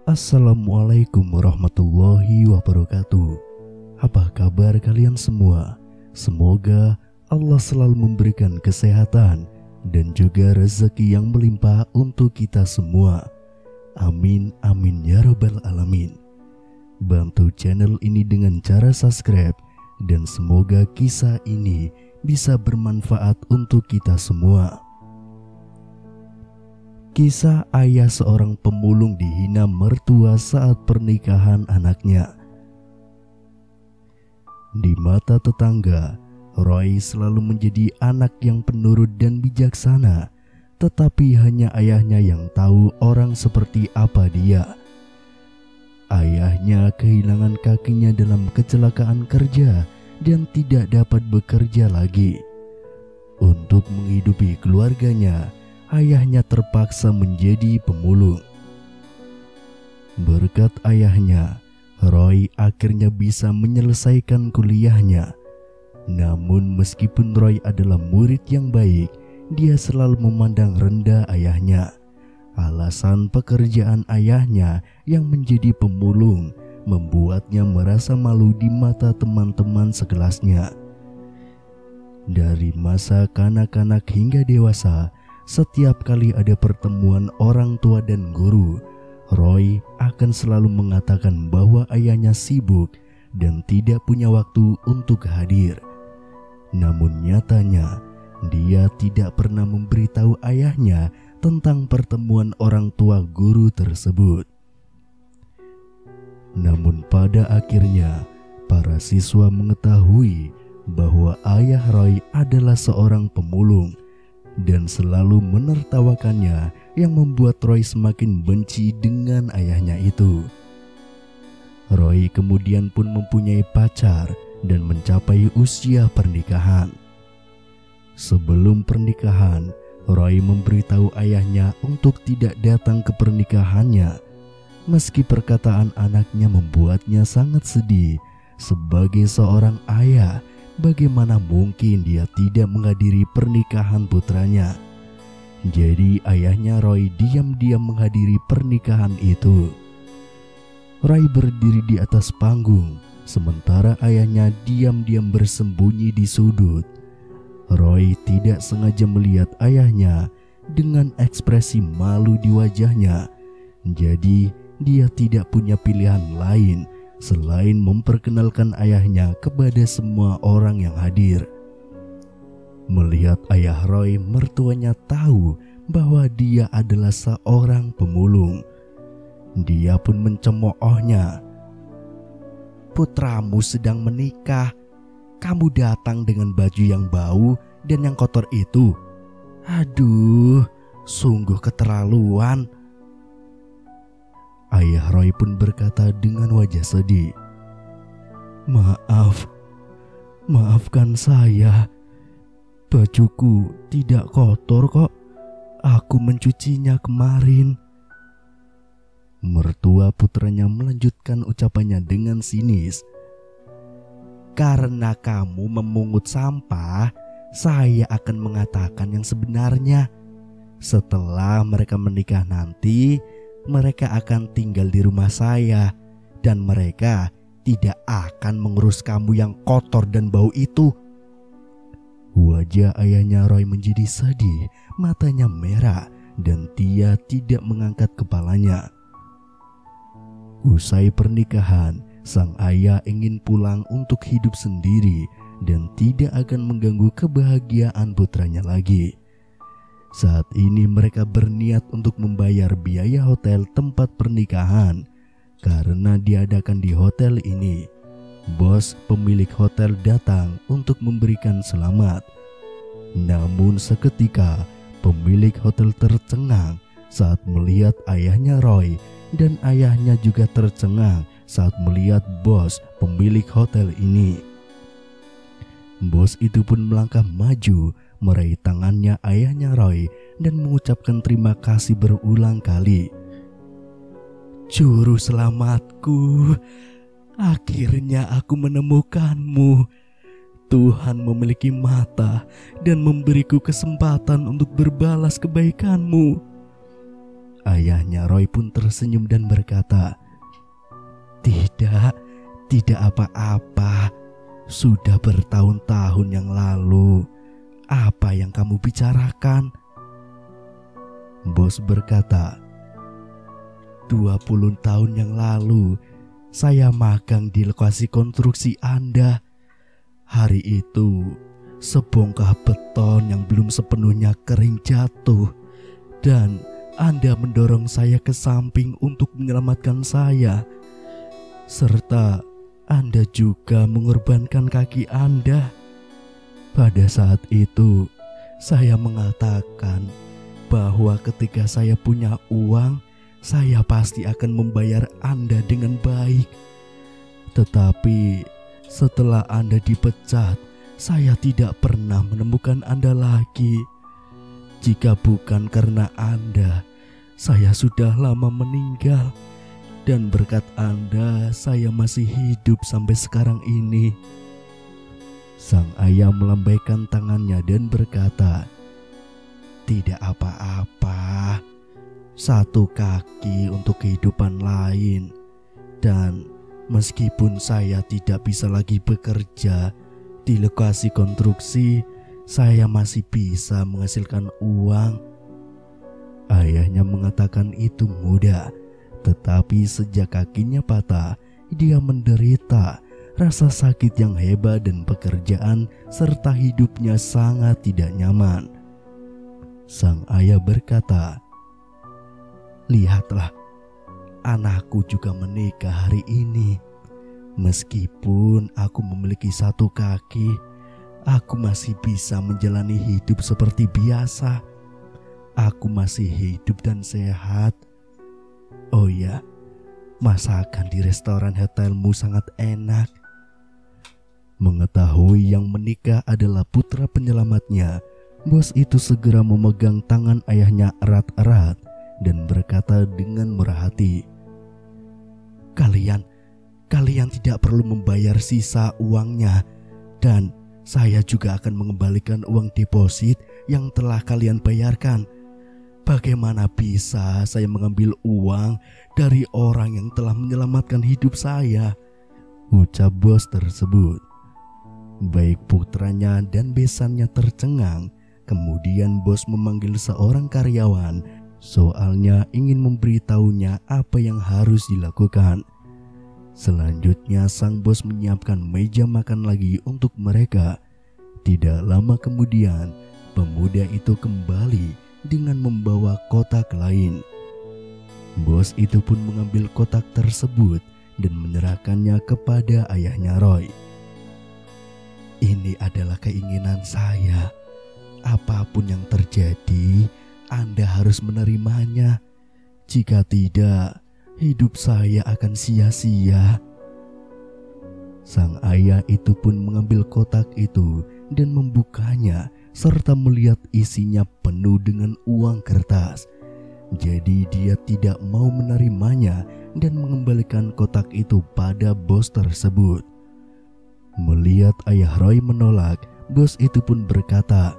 Assalamualaikum warahmatullahi wabarakatuh. Apa kabar kalian semua? Semoga Allah selalu memberikan kesehatan dan juga rezeki yang melimpah untuk kita semua. Amin amin ya rabbal alamin. Bantu channel ini dengan cara subscribe dan semoga kisah ini bisa bermanfaat untuk kita semua. Kisah ayah seorang pemulung dihina mertua saat pernikahan anaknya. Di mata tetangga, Roy selalu menjadi anak yang penurut dan bijaksana, tetapi hanya ayahnya yang tahu orang seperti apa dia. Ayahnya kehilangan kakinya dalam kecelakaan kerja dan tidak dapat bekerja lagi. Untuk menghidupi keluarganya, ayahnya terpaksa menjadi pemulung. Berkat ayahnya, Roy akhirnya bisa menyelesaikan kuliahnya. Namun meskipun Roy adalah murid yang baik, dia selalu memandang rendah ayahnya. Alasan pekerjaan ayahnya yang menjadi pemulung membuatnya merasa malu di mata teman-teman sekelasnya. Dari masa kanak-kanak hingga dewasa, setiap kali ada pertemuan orang tua dan guru, Roy akan selalu mengatakan bahwa ayahnya sibuk dan tidak punya waktu untuk hadir. Namun nyatanya, dia tidak pernah memberitahu ayahnya tentang pertemuan orang tua guru tersebut. Namun pada akhirnya, para siswa mengetahui bahwa ayah Roy adalah seorang pemulung dan selalu menertawakannya, yang membuat Roy semakin benci dengan ayahnya itu. Roy kemudian pun mempunyai pacar dan mencapai usia pernikahan. Sebelum pernikahan, Roy memberitahu ayahnya untuk tidak datang ke pernikahannya. Meski perkataan anaknya membuatnya sangat sedih, sebagai seorang ayah, bagaimana mungkin dia tidak menghadiri pernikahan putranya? Jadi ayahnya Roy diam-diam menghadiri pernikahan itu. Roy berdiri di atas panggung, sementara ayahnya diam-diam bersembunyi di sudut. Roy tidak sengaja melihat ayahnya dengan ekspresi malu di wajahnya. Jadi dia tidak punya pilihan lain selain memperkenalkan ayahnya kepada semua orang yang hadir. Melihat ayah Roy, mertuanya tahu bahwa dia adalah seorang pemulung. Dia pun mencemoohnya. "Putramu sedang menikah. Kamu datang dengan baju yang bau dan yang kotor itu. Aduh, sungguh keterlaluan." Ayah Roy pun berkata dengan wajah sedih, Maafkan saya. Bajuku tidak kotor kok. Aku mencucinya kemarin." Mertua putranya melanjutkan ucapannya dengan sinis. "Karena kamu memungut sampah, saya akan mengatakan yang sebenarnya. Setelah mereka menikah nanti, mereka akan tinggal di rumah saya dan mereka tidak akan mengurus kamu yang kotor dan bau itu." Wajah ayahnya Roy menjadi sedih, matanya merah dan dia tidak mengangkat kepalanya. Usai pernikahan, sang ayah ingin pulang untuk hidup sendiri dan tidak akan mengganggu kebahagiaan putranya lagi. Saat ini mereka berniat untuk membayar biaya hotel tempat pernikahan. Karena diadakan di hotel ini, bos pemilik hotel datang untuk memberikan selamat. Namun seketika pemilik hotel tercengang saat melihat ayahnya Roy, dan ayahnya juga tercengang saat melihat bos pemilik hotel ini. Bos itu pun melangkah maju, meraih tangannya ayahnya Roy dan mengucapkan terima kasih berulang kali. "Juru selamatku, akhirnya aku menemukanmu. Tuhan memiliki mata dan memberiku kesempatan untuk berbalas kebaikanmu." Ayahnya Roy pun tersenyum dan berkata, Tidak apa-apa. Sudah bertahun-tahun yang lalu. Apa yang kamu bicarakan?" Bos berkata, 20 tahun yang lalu saya magang di lokasi konstruksi Anda. Hari itu sebongkah beton yang belum sepenuhnya kering jatuh dan Anda mendorong saya ke samping untuk menyelamatkan saya, serta Anda juga mengorbankan kaki Anda. Pada saat itu saya mengatakan bahwa ketika saya punya uang, saya pasti akan membayar Anda dengan baik. Tetapi setelah Anda dipecat, saya tidak pernah menemukan Anda lagi. Jika bukan karena Anda, saya sudah lama meninggal. Dan berkat Anda, saya masih hidup sampai sekarang ini. Sang ayah melambaikan tangannya dan berkata, "Tidak apa-apa. Satu kaki untuk kehidupan lain. Dan meskipun saya tidak bisa lagi bekerja di lokasi konstruksi, saya masih bisa menghasilkan uang." Ayahnya mengatakan itu mudah, tetapi sejak kakinya patah, dia menderita rasa sakit yang hebat dan pekerjaan serta hidupnya sangat tidak nyaman. Sang ayah berkata, "Lihatlah, anakku juga menikah hari ini. Meskipun aku memiliki satu kaki, aku masih bisa menjalani hidup seperti biasa. Aku masih hidup dan sehat. Oh ya, masakan di restoran hotelmu sangat enak." Mengetahui yang menikah adalah putra penyelamatnya, bos itu segera memegang tangan ayahnya erat-erat dan berkata dengan murah hati, Kalian tidak perlu membayar sisa uangnya, dan saya juga akan mengembalikan uang deposit yang telah kalian bayarkan. Bagaimana bisa saya mengambil uang dari orang yang telah menyelamatkan hidup saya?" ucap bos tersebut. Baik putranya dan besannya tercengang. Kemudian bos memanggil seorang karyawan, soalnya ingin memberitahunya apa yang harus dilakukan. Selanjutnya sang bos menyiapkan meja makan lagi untuk mereka. Tidak lama kemudian, pemuda itu kembali dengan membawa kotak lain. Bos itu pun mengambil kotak tersebut dan menyerahkannya kepada ayahnya Roy. "Ini adalah keinginan saya. Apapun yang terjadi, Anda harus menerimanya. Jika tidak, hidup saya akan sia-sia." Sang ayah itu pun mengambil kotak itu dan membukanya serta melihat isinya penuh dengan uang kertas. Jadi dia tidak mau menerimanya dan mengembalikan kotak itu pada bos tersebut. Melihat ayah Roy menolak, bos itu pun berkata,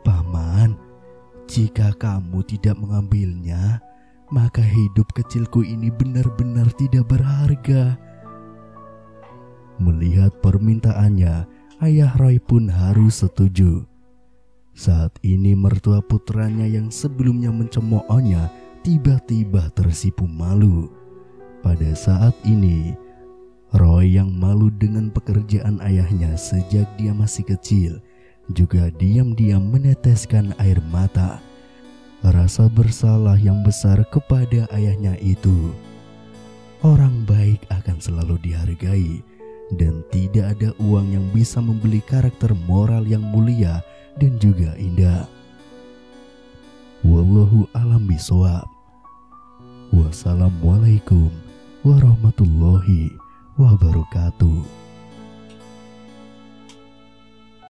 "Paman, jika kamu tidak mengambilnya, maka hidup kecilku ini benar-benar tidak berharga." Melihat permintaannya, ayah Roy pun harus setuju. Saat ini mertua putranya yang sebelumnya mencemoohnya tiba-tiba tersipu malu. Pada saat ini, Roy yang malu dengan pekerjaan ayahnya sejak dia masih kecil juga diam-diam meneteskan air mata. Rasa bersalah yang besar kepada ayahnya itu. Orang baik akan selalu dihargai, dan tidak ada uang yang bisa membeli karakter moral yang mulia dan juga indah. Wallahu a'lam bishawab. Wassalamualaikum warahmatullahi wabarakatuh.